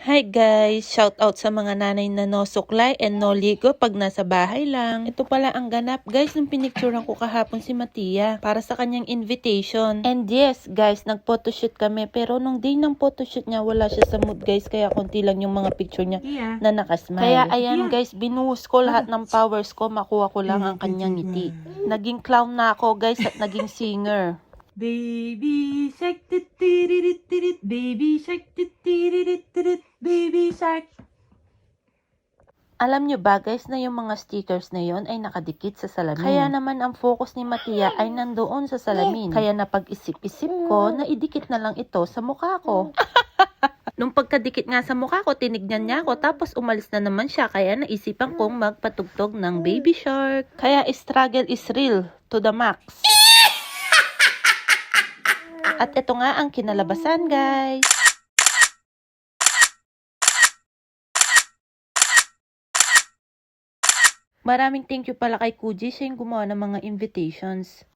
Hi guys! Shout out sa mga nanay na no suklay and no ligo pag nasa bahay lang. Ito pala ang ganap guys nung pinicturean ko kahapon si Matia para sa kanyang invitation. And yes guys, nag-photoshoot kami pero nung day ng photoshoot niya wala siya sa mood guys kaya konti lang yung mga picture niya na nakasmile. Kaya ayan guys, binuhos ko lahat ng powers ko, makuha ko lang ang kanyang ngiti. Naging clown na ako guys at naging singer. Baby shark, titiririt, baby shark, titiririt, baby shark. Alam nyo ba guys na yung mga stickers na yon ay nakadikit sa salamin. Kaya naman ang focus ni Matia ay nandoon sa salamin. Kaya napag-isip-isip ko na idikit na lang ito sa mukha ko. Nung pagkadikit nga sa mukha ko, tinignan niya ako tapos umalis na naman siya. Kaya naisipan kong magpatugtog ng Baby Shark. Kaya struggle is real to the max. At ito nga ang kinalabasan guys. Maraming thank you pala kay Kuji, siya yung gumawa ng mga invitations.